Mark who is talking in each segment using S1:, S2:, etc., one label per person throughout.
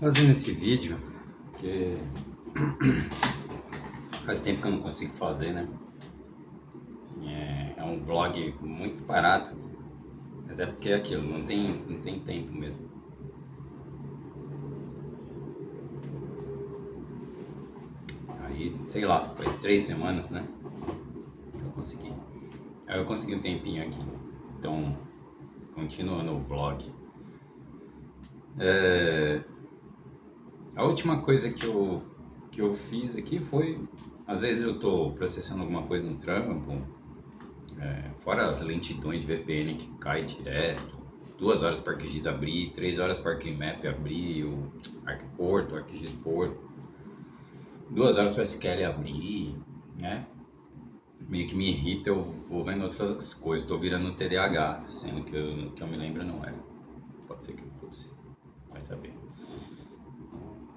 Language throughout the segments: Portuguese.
S1: fazendo esse vídeo, porque faz tempo que eu não consigo fazer, né? É um vlog muito barato, mas é porque é aquilo, não tem tempo mesmo. Aí, sei lá, faz 3 semanas, né? Que eu consegui. Aí eu consegui um tempinho aqui. Então, continuando o vlog. A última coisa que eu fiz aqui foi, às vezes eu tô processando alguma coisa no trampo, fora as lentidões de VPN que cai direto, 2 horas para ArcGIS abrir, 3 horas para ArcMap abrir, o ArcPorto, o ArcGIS Porto, 2 horas para SQL abrir, né? Meio que me irrita, eu vou vendo outras coisas, tô virando TDAH, sendo que eu me lembro não era. Pode ser que eu fosse, vai saber.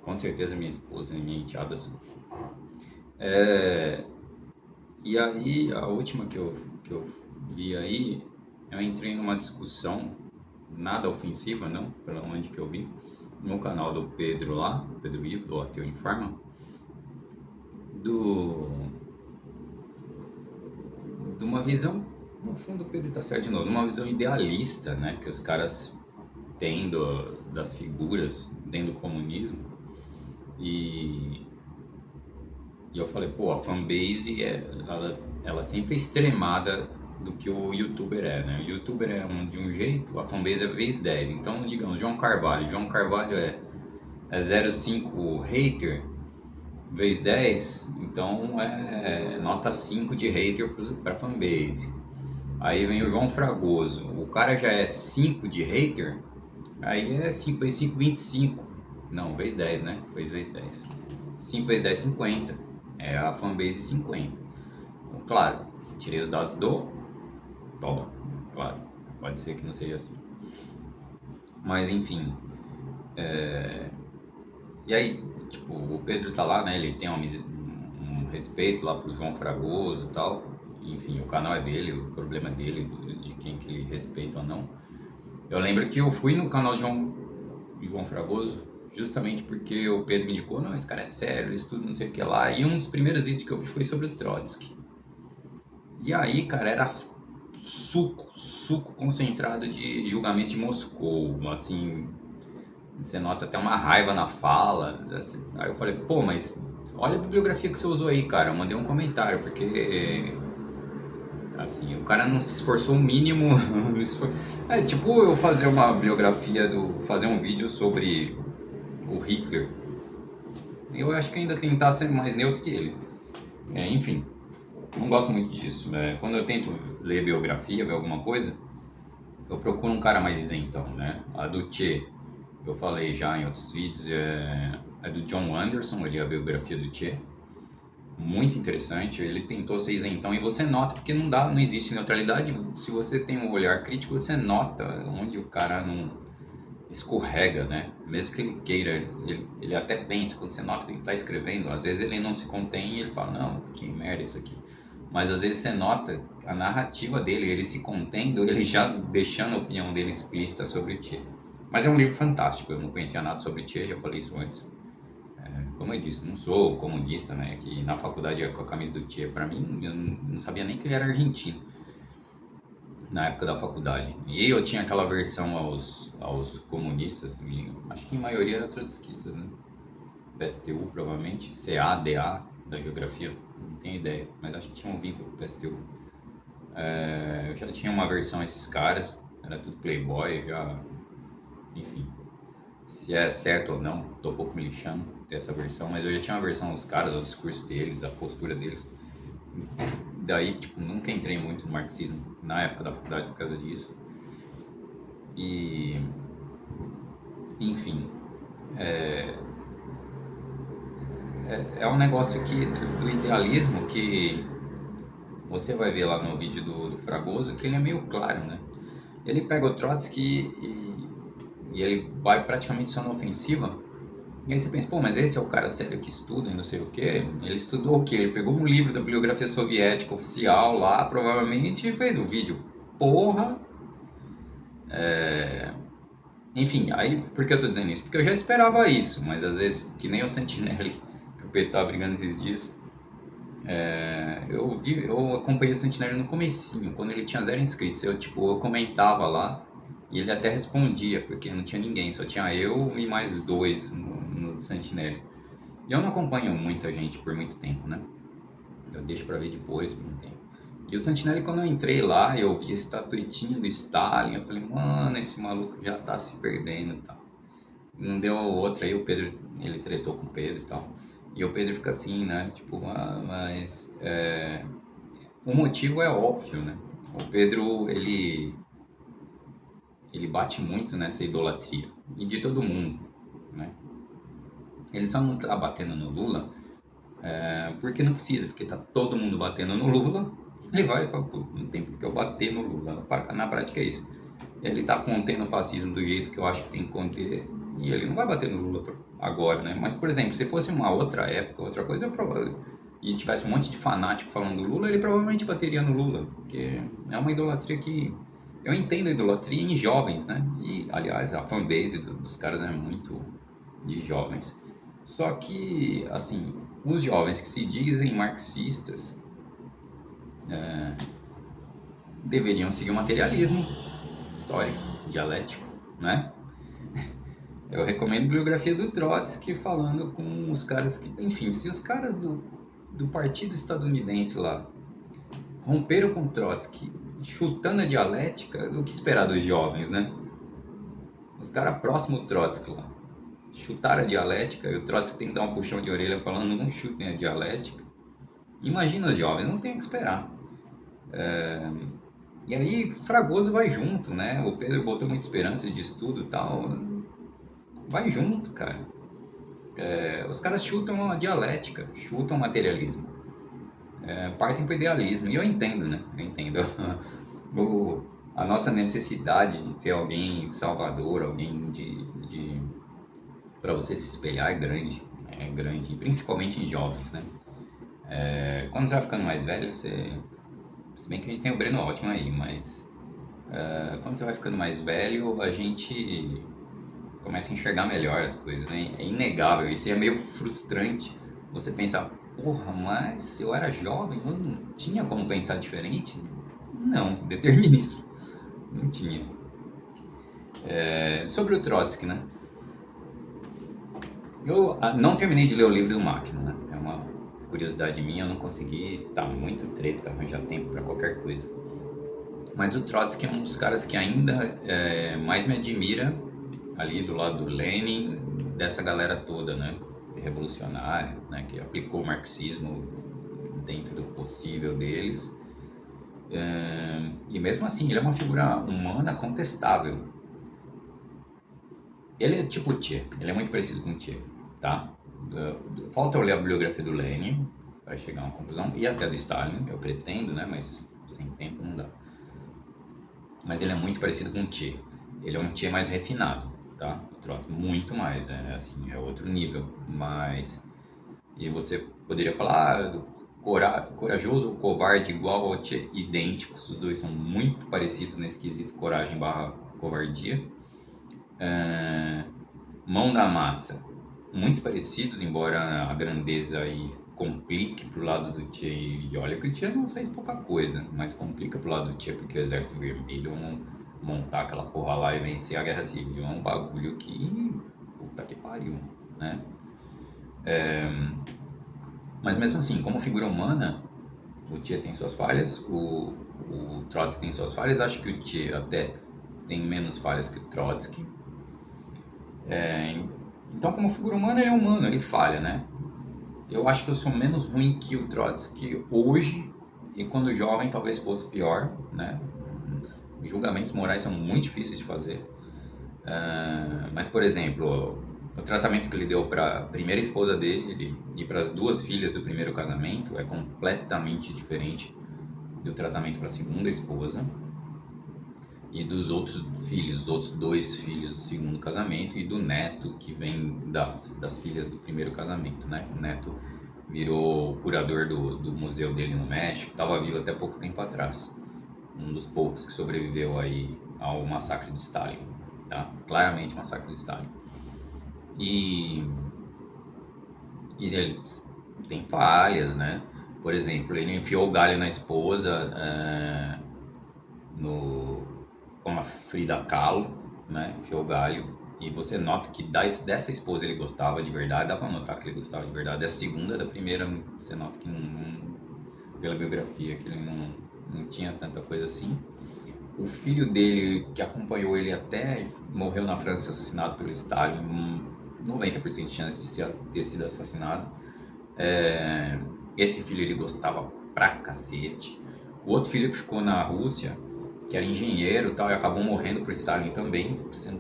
S1: Com certeza minha esposa e minha enteada são. E aí, a última que eu vi aí, eu entrei numa discussão, nada ofensiva, não, pela onde que eu vi, no canal do Pedro lá, Pedro Ivo, do Ateu Informa, de uma visão, no fundo o Pedro tá certo de novo, de uma visão idealista, né, que os caras têm das figuras dentro do comunismo, e eu falei, pô, a fanbase, ela sempre é extremada do que o youtuber é, né? O youtuber é de um jeito, a fanbase é vezes 10. Então, digamos, João Carvalho é 0,5 hater vezes 10, então é nota 5 de hater para fanbase. Aí vem o João Fragoso, o cara já é 5 de hater, aí é 5 vezes 5, 25. Não, vezes 10, né? Foi vezes 10. 5 vezes 10, 50. É a fanbase 50. Então, claro, tirei os dados do dólar. Claro, pode ser que não seja assim. Mas enfim. E aí, tipo, o Pedro tá lá, né? Ele tem um respeito lá pro João Fragoso e tal. Enfim, o canal é dele, o problema é dele, de quem que ele respeita ou não. Eu lembro que eu fui no canal de João Fragoso justamente porque o Pedro me indicou, não, esse cara é sério, ele estuda não sei o que lá. E um dos primeiros vídeos que eu vi foi sobre o Trotsky. E aí, cara, era suco concentrado de julgamentos de Moscou, assim, você nota até uma raiva na fala, assim. Aí eu falei, pô, mas olha a bibliografia que você usou aí, cara, eu mandei um comentário, porque, assim, o cara não se esforçou o mínimo, é tipo eu fazer uma bibliografia, fazer um vídeo sobre o Hitler, eu acho que ainda tentar ser mais neutro que ele, enfim. Não gosto muito disso. Quando eu tento ler biografia, ver alguma coisa, eu procuro um cara mais isentão, né? A do Che, eu falei já em outros vídeos, é do John Anderson, ele é a biografia do Che. Muito interessante, ele tentou ser isentão e você nota, porque não existe neutralidade. Se você tem um olhar crítico, você nota onde o cara não escorrega, né? Mesmo que ele queira, ele até pensa, quando você nota que ele está escrevendo, às vezes ele não se contém e ele fala, não, que merda isso aqui. Mas às vezes você nota a narrativa dele, ele se contendo, ele já deixando a opinião dele explícita sobre o Che. Mas é um livro fantástico, eu não conhecia nada sobre o Che, já falei isso antes. Como eu disse, não sou comunista, né? Que na faculdade ia com a camisa do Che, pra mim, eu não sabia nem que ele era argentino na época da faculdade. E eu tinha aquela versão aos comunistas, acho que em maioria eram trotskistas, né? PSTU, provavelmente, CA, DA, da geografia, não tenho ideia, mas acho que tinha um vínculo com o PSTU. Eu já tinha uma versão a esses caras, era tudo playboy, já, enfim, se é certo ou não, tô um pouco me lixando ter essa versão, mas eu já tinha uma versão aos caras, ao discurso deles, a postura deles. Daí, tipo, nunca entrei muito no marxismo na época da faculdade por causa disso. E, enfim, é um negócio do idealismo que você vai ver lá no vídeo do Fragoso, que ele é meio claro, né? Ele pega o Trotsky e ele vai praticamente só na ofensiva. E aí você pensa, pô, mas esse é o cara sério que estuda e não sei o quê? Ele estudou o quê? Ele pegou um livro da bibliografia soviética oficial lá, provavelmente, e fez o vídeo. Porra! Enfim, aí, por que eu tô dizendo isso? Porque eu já esperava isso, mas às vezes, que nem o Sentinelle, que o Pedro tava brigando esses dias, eu acompanhei o Sentinelle no comecinho, quando ele tinha 0 inscritos. Eu comentava lá e ele até respondia, porque não tinha ninguém, só tinha eu e mais dois no Sentinelle. E eu não acompanho muita gente por muito tempo, né? Eu deixo pra ver depois, por um tempo. E o Sentinelle, quando eu entrei lá, eu vi a estatuetinha do Stalin, eu falei, mano, esse maluco já tá se perdendo e tal. Não deu outra, aí o Pedro, ele tretou com o Pedro e tal. E o Pedro fica assim, né? Tipo, mas o motivo é óbvio, né? O Pedro, ele bate muito nessa idolatria. E de todo mundo, né? Ele só não tá batendo no Lula porque não precisa, porque tá todo mundo batendo no Lula. Ele vai e fala, pô, não tem porque eu bater no Lula. Na prática é isso. Ele tá contendo o fascismo do jeito que eu acho que tem que conter. E ele não vai bater no Lula agora, né? Mas, por exemplo, se fosse uma outra época, outra coisa, e tivesse um monte de fanático falando do Lula, ele provavelmente bateria no Lula. Porque é uma idolatria que... Eu entendo a idolatria em jovens, né? E, aliás, a fanbase dos caras é muito de jovens. Só que, assim, os jovens que se dizem marxistas deveriam seguir o materialismo histórico, dialético, né? Eu recomendo a bibliografia do Trotsky falando com os caras que... Enfim, se os caras do partido estadunidense lá romperam com Trotsky, chutando a dialética, o que esperar dos jovens, né? Os caras próximos do Trotsky lá chutaram a dialética e o Trotsky tem que dar um puxão de orelha falando não chutem a dialética. Imagina os jovens, não tem o que esperar. E aí Fragoso vai junto, né? O Pedro botou muita esperança de estudo e tal. Vai junto, cara. Os caras chutam a dialética, chutam o materialismo. Partem pro idealismo. E eu entendo, né? Eu entendo. A nossa necessidade de ter alguém salvador, alguém para você se espelhar é grande, principalmente em jovens, né? Quando você vai ficando mais velho, se bem que a gente tem o Breno Altman aí, mas quando você vai ficando mais velho, a gente começa a enxergar melhor as coisas, né? É inegável, isso é meio frustrante. Você pensar, porra, mas eu era jovem, eu não tinha como pensar diferente? Não, determinismo, não tinha. Sobre o Trotsky, né? Eu não terminei de ler o livro do Máquina, né? É uma curiosidade minha, eu não consegui, tá muito treta, arranjar tempo para qualquer coisa. Mas o Trotsky é um dos caras que ainda mais me admira ali do lado do Lenin, dessa galera toda, né? Revolucionária, né? Que aplicou o marxismo dentro do possível deles. E mesmo assim, ele é uma figura humana contestável. Ele é tipo o Che, ele é muito parecido com o Che, tá? Falta eu ler a bibliografia do Lenin para chegar a uma conclusão, e até do Stalin, eu pretendo, né? Mas sem tempo não dá. Mas ele é muito parecido com o Che. Ele é um Che mais refinado, tá? O Trotsky muito mais, assim, é outro nível. Mas... E você poderia falar, corajoso ou covarde igual ao Che, idênticos. Os dois são muito parecidos nesse quesito coragem barra covardia. Mão na massa, muito parecidos, embora a grandeza aí complique pro lado do Che. E olha que o Che não fez pouca coisa, mas complica pro lado do Che, porque o Exército Vermelho montar aquela porra lá e vencer a Guerra Civil é um bagulho que... puta que pariu, né? Mas mesmo assim, como figura humana, o Che tem suas falhas, o Trotsky tem suas falhas. Acho que o Che até tem menos falhas que o Trotsky. Então, como figura humana, ele é humano, ele falha, né? Eu acho que eu sou menos ruim que o Trotsky hoje, e quando jovem talvez fosse pior, né? Julgamentos morais são muito difíceis de fazer. Mas, por exemplo, o tratamento que ele deu para a primeira esposa dele e para as duas filhas do primeiro casamento é completamente diferente do tratamento para a segunda esposa e dos outros filhos, os outros dois filhos do segundo casamento e do neto que vem das filhas do primeiro casamento, né? O neto virou curador do museu dele no México, estava vivo até pouco tempo atrás. Um dos poucos que sobreviveu aí ao massacre de Stalin, tá? Claramente o massacre do Stalin. E ele tem falhas, né? Por exemplo, ele enfiou o galho na esposa, como a Frida Kahlo, né? Enfiou o galho. E você nota que dessa esposa ele gostava de verdade, dá pra notar que ele gostava de verdade. Da segunda, da primeira, você nota que pela biografia, que ele não tinha tanta coisa assim. O filho dele, que acompanhou ele até morreu na França assassinado pelo Stalin, 90% de chance de ter sido assassinado. Esse filho ele gostava pra cacete. O outro filho que ficou na Rússia, que era engenheiro e tal, e acabou morrendo por Stalin também,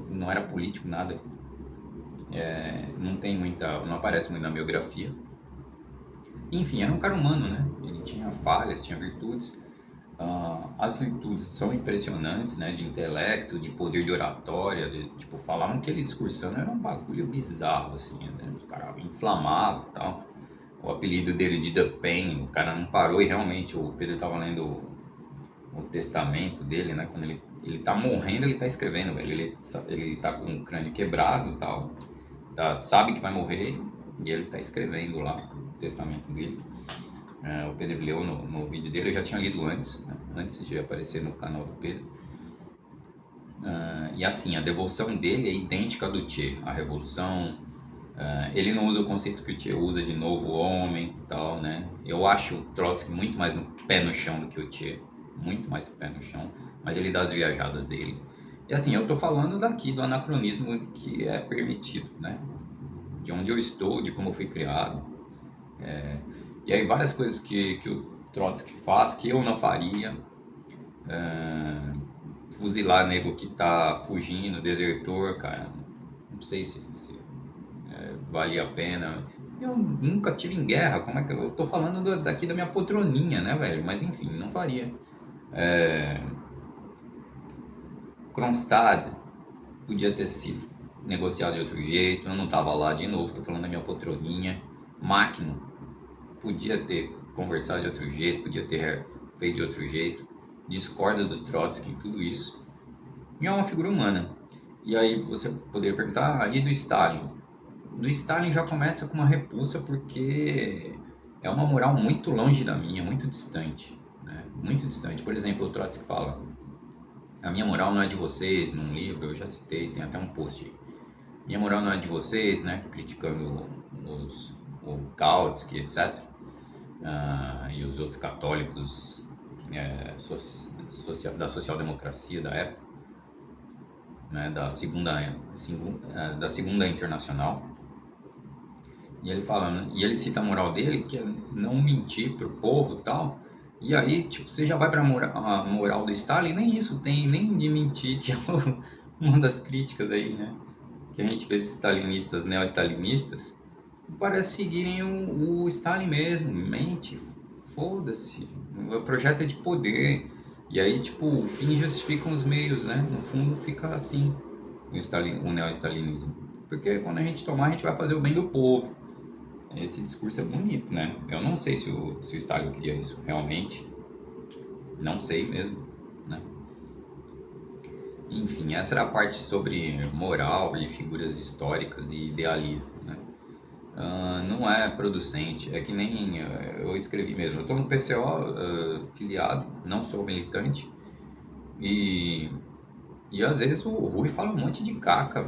S1: não era político, nada. Não aparece muito na biografia. Enfim, era um cara humano, né? Ele tinha falhas, tinha virtudes. As virtudes são impressionantes, né? De intelecto, de poder de oratória, tipo, falavam que ele discursando era um bagulho bizarro, assim, né? O cara inflamado e tal. O apelido dele de The Pen, o cara não parou e realmente, o Pedro estava lendo o testamento dele, né? Quando ele tá morrendo, ele tá escrevendo, ele tá com o crânio quebrado e tal, sabe que vai morrer e ele tá escrevendo lá o testamento dele. O Pedro leu no vídeo dele, eu já tinha lido antes, né? Antes de aparecer no canal do Pedro. E assim, a devoção dele é idêntica à do Che, a revolução. Ele não usa o conceito que o Che usa de novo homem e tal, né? Eu acho o Trotsky muito mais no pé no chão do que o Che, muito mais pé no chão, mas ele dá as viajadas dele. E assim, eu tô falando daqui do anacronismo que é permitido, né? De onde eu estou, de como eu fui criado. E aí várias coisas que o Trotsky faz que eu não faria. Fuzilar nego que tá fugindo, desertor, cara, não sei se valia a pena. Eu nunca tive em guerra, como é que eu tô falando daqui da minha poltroninha, né, velho? Mas enfim, não faria. Kronstadt podia ter sido negociado de outro jeito, eu não tava lá de novo, tô falando da minha poltroninha. Máquina podia ter conversado de outro jeito, podia ter feito de outro jeito. Discorda do Trotsky em tudo isso. E é uma figura humana. E aí você poderia perguntar, e do Stalin? Do Stalin já começa com uma repulsa porque é uma moral muito longe da minha, muito distante, né? Muito distante. Por exemplo, o Trotsky fala: a minha moral não é de vocês, num livro, eu já citei, tem até um post aí. Minha moral não é de vocês, né? Criticando o Kautsky, etc. E os outros católicos da social-democracia da época, né? Da segunda internacional. E ele fala, né? E ele cita a moral dele, que é não mentir pro povo e tal. E aí, tipo, você já vai pra a moral do Stalin, nem isso tem, nem de mentir, que é uma das críticas aí, né? Que a gente vê esses stalinistas, neo-stalinistas, parece seguirem o Stalin mesmo, mente, foda-se, o projeto é de poder. E aí, tipo, o fim justifica os meios, né? No fundo fica assim, o neo-stalinismo. Porque quando a gente tomar, a gente vai fazer o bem do povo. Esse discurso é bonito, né? Eu não sei se o Stalin queria isso realmente. Não sei mesmo, né? Enfim, essa era a parte sobre moral e figuras históricas e idealismo, né? Não é producente, é que nem eu escrevi mesmo. Eu estou no PCO filiado, não sou militante. E às vezes o Rui fala um monte de caca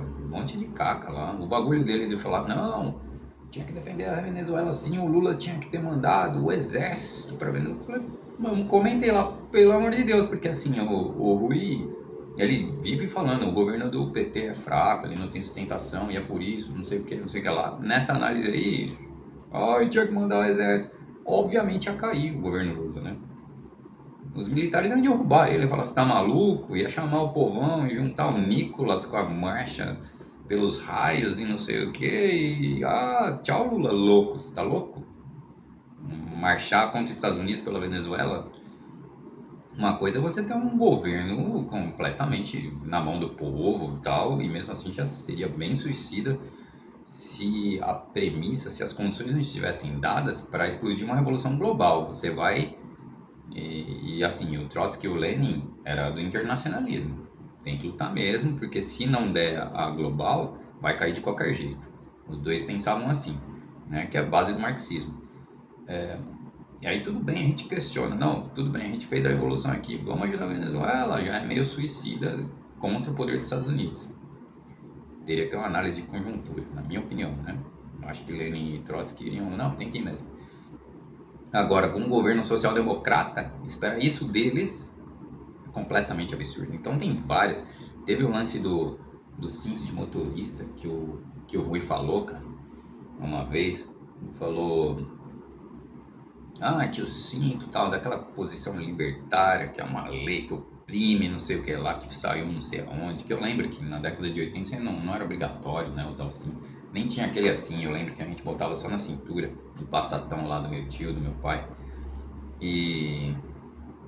S1: lá. O bagulho dele de falar, não, tinha que defender a Venezuela sim, o Lula tinha que ter mandado o exército para Venezuela. Eu falei, mano, comentei lá, pelo amor de Deus, porque assim, o Rui, ele vive falando, o governo do PT é fraco, ele não tem sustentação e é por isso, não sei o que lá. Nessa análise aí, tinha que mandar o exército. Obviamente ia cair o governo Lula, né? Os militares iam derrubar ele, falar, você tá maluco? Ia chamar o povão e juntar o Nicolas com a marcha pelos raios e não sei o que. E tchau Lula, louco, você tá louco? Marchar contra os Estados Unidos pela Venezuela? Uma coisa é você ter um governo completamente na mão do povo e tal, e mesmo assim já seria bem suicida se a premissa, se as condições não estivessem dadas para explodir uma revolução global. Você vai... E assim, o Trotsky e o Lenin era do internacionalismo. tem que lutar mesmo, porque se não der a global, vai cair de qualquer jeito. Os dois pensavam assim, né? Que é a base do marxismo. E aí tudo bem, a gente questiona, não, tudo bem, a gente fez a revolução aqui, vamos ajudar a Venezuela, já é meio suicida contra o poder dos Estados Unidos. Teria que ter uma análise de conjuntura, na minha opinião, né? Eu acho que Lenin e Trotsky iriam, não, tem que ir mesmo. Agora, com um governo social-democrata, espera isso deles é completamente absurdo. Então tem vários. Teve o lance do cinto de motorista que o Rui falou, cara, uma vez, falou que o cinto tal, daquela posição libertária, que é uma lei que oprime, não sei o que lá, que saiu não sei aonde, que eu lembro que na década de 80 não era obrigatório, né, usar o cinto, nem tinha aquele assim, eu lembro que a gente botava só na cintura, no passatão lá do meu tio, do meu pai, e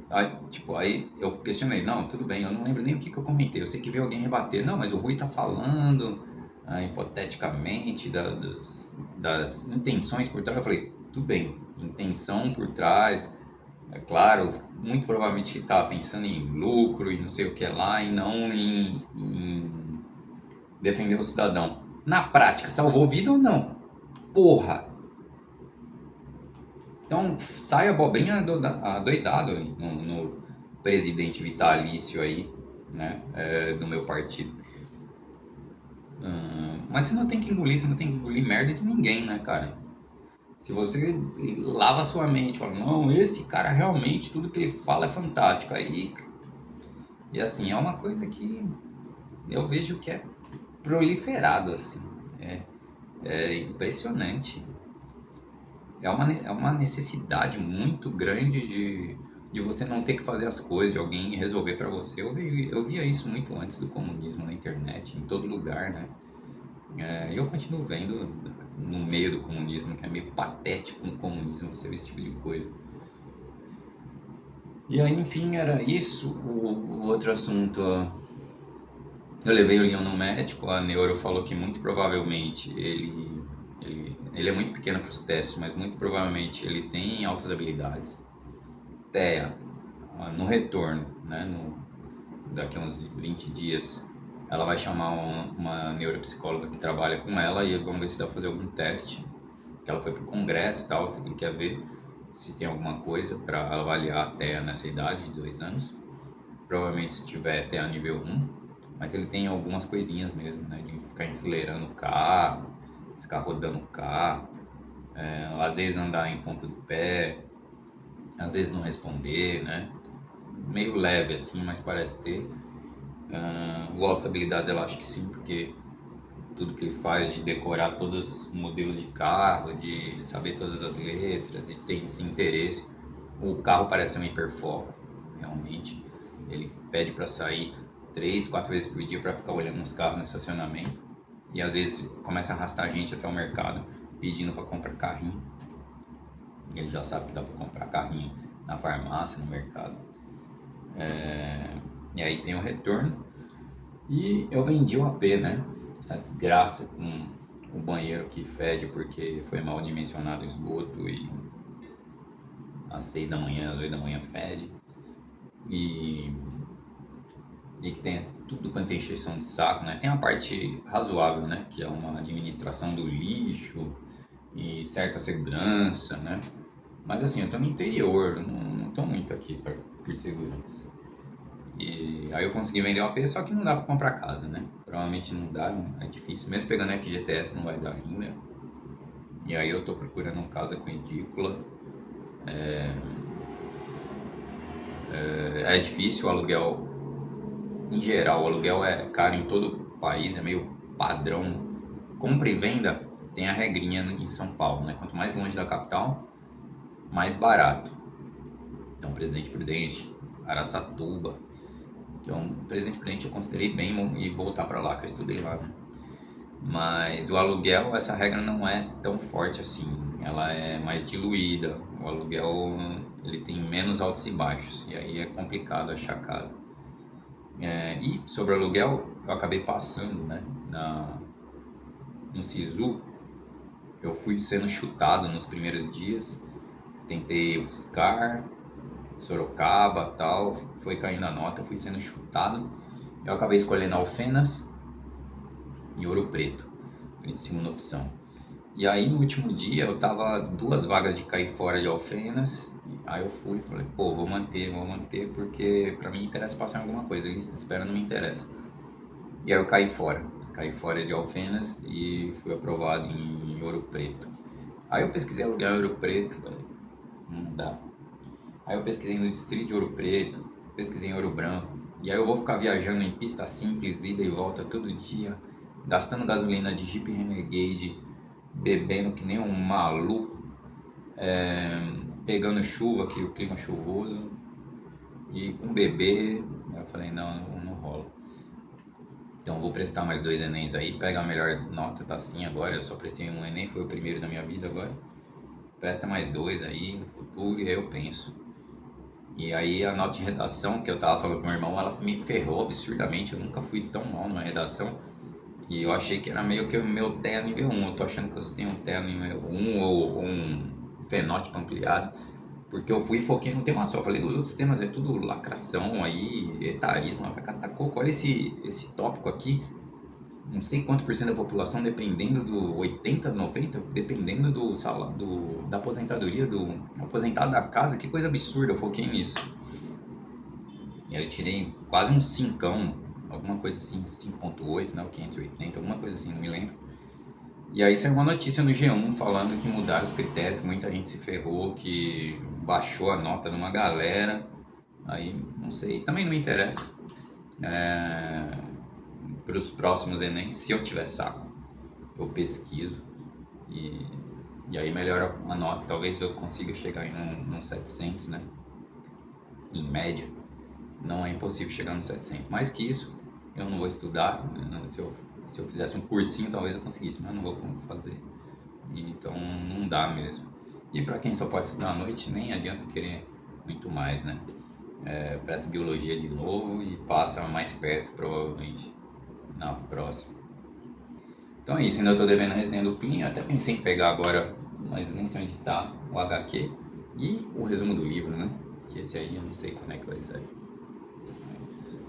S1: aí eu questionei, não, tudo bem, eu não lembro nem o que eu comentei, eu sei que veio alguém rebater, não, mas o Rui tá falando, hipoteticamente, das intenções por trás, eu falei, tudo bem, intenção por trás, é claro, muito provavelmente estava pensando em lucro e não sei o que lá, e não em defender o cidadão. Na prática, salvou vida ou não? Porra! Então, sai a abobrinha adoidado ali no presidente vitalício aí, né, do meu partido. Mas você não tem que engolir, você não tem que engolir merda de ninguém, né, cara? Se você lava sua mente, fala, não, esse cara realmente, tudo que ele fala é fantástico. Aí, e assim, é uma coisa que eu vejo que é proliferado, assim. É impressionante. É uma necessidade muito grande de você não ter que fazer as coisas, de alguém resolver para você. Eu via isso muito antes do comunismo na internet, em todo lugar, né? Eu continuo vendo no meio do comunismo, que é meio patético no comunismo você ver esse tipo de coisa. E aí, enfim, era isso. O outro assunto, eu levei o Leon no médico, a neuro falou que muito provavelmente ele é muito pequeno para os testes, mas muito provavelmente ele tem altas habilidades. TEA, no retorno, né, daqui a uns 20 dias, ela vai chamar uma neuropsicóloga que trabalha com ela e vamos ver se dá pra fazer algum teste. Que ela foi pro congresso e tal, e quer ver se tem alguma coisa para avaliar a TEA nessa idade de 2 anos. Provavelmente se tiver TEA nível 1, mas ele tem algumas coisinhas mesmo, né, de ficar enfileirando o carro, ficar rodando o carro, às vezes andar em ponta do pé, às vezes não responder, né, meio leve assim, mas parece ter. Outras habilidades eu acho que sim, porque tudo que ele faz de decorar todos os modelos de carro, de saber todas as letras, de ter esse interesse. O carro parece um hiperfoco, realmente. Ele pede para sair 3, 4 vezes por dia para ficar olhando os carros no estacionamento. E às vezes começa a arrastar a gente até o mercado pedindo para comprar carrinho. Ele já sabe que dá para comprar carrinho na farmácia, no mercado. E aí tem o retorno. E eu vendi o AP, né? Essa desgraça com o banheiro que fede porque foi mal dimensionado o esgoto e às 6 da manhã, às 8 da manhã fede. E que tem tudo quanto tem encheção de saco, né? Tem a parte razoável, né? Que é uma administração do lixo e certa segurança, né? Mas assim, eu tô no interior, não tô muito aqui por segurança. E aí eu consegui vender o AP, só que não dá pra comprar casa, né? Provavelmente não dá, é difícil. Mesmo pegando FGTS não vai dar ainda. E aí eu tô procurando casa com edícula. É difícil o aluguel, em geral, o aluguel é caro em todo o país, é meio padrão. Compra e venda tem a regrinha em São Paulo, né? Quanto mais longe da capital, mais barato. Então, Presidente Prudente, Araçatuba, que é um Presidente Prudente eu considerei bem e voltar para lá, que eu estudei lá, né? Mas o aluguel, essa regra não é tão forte assim, ela é mais diluída. O aluguel, ele tem menos altos e baixos, e aí é complicado achar casa. E sobre o aluguel, eu acabei passando, né, no SISU. Eu fui sendo chutado nos primeiros dias, tentei UFSCar, Sorocaba, tal, foi caindo a nota, eu fui sendo chutado Eu acabei escolhendo Alfenas e Ouro Preto, segunda opção. E aí no último dia eu tava 2 vagas de cair fora de Alfenas, aí eu fui e falei, pô, vou manter, porque pra mim interessa passar em alguma coisa, lista de espera não me interessa. E aí eu caí fora de Alfenas e fui aprovado em Ouro Preto. Aí eu pesquisei aluguel em Ouro Preto, velho, não dá. Aí eu pesquisei no Distrito de Ouro Preto, pesquisei em Ouro Branco, e aí eu vou ficar viajando em pista simples, ida e volta todo dia, gastando gasolina de Jeep Renegade, bebendo que nem um maluco, pegando chuva, que o clima é chuvoso, e com bebê. Eu falei, não rola. Então eu vou prestar mais 2 Enems aí, pega a melhor nota, tá assim agora, eu só prestei um Enem, foi o primeiro da minha vida agora. Presta mais 2 aí no futuro e aí eu penso. E aí a nota de redação que eu tava falando com meu irmão, ela me ferrou absurdamente, eu nunca fui tão mal numa redação. E eu achei que era meio que o meu TEA nível 1, eu tô achando que eu tenho um TEA nível 1 ou um fenótipo ampliado. Porque eu fui e foquei num tema só. Falei, os outros temas é tudo lacração aí, etarismo, catacoco. Olha esse tópico aqui. Não sei quanto por cento da população, dependendo do 80, 90, dependendo do salário, da aposentadoria, do aposentado da casa. Que coisa absurda, eu foquei nisso. E aí eu tirei quase um 5, alguma coisa assim, 5.8, né, 580, alguma coisa assim, não me lembro. E aí saiu uma notícia no G1 falando que mudaram os critérios, que muita gente se ferrou, que baixou a nota de uma galera. Aí, não sei, também não me interessa. Para os próximos Enem, se eu tiver saco, eu pesquiso e aí melhora a nota. Talvez eu consiga chegar em um 700, né? Em média. Não é impossível chegar no 700. Mais que isso, eu não vou estudar. Se eu fizesse um cursinho, talvez eu conseguisse, mas eu não vou fazer. Então não dá mesmo. E para quem só pode estudar à noite, nem adianta querer muito mais, né? Presta biologia de novo e passa mais perto, provavelmente, na próxima. Então é isso, ainda estou devendo a resenha do Plínio. Até pensei em pegar agora, mas nem sei onde está o HQ e o resumo do livro, né? Que esse aí eu não sei quando é que vai sair. É isso.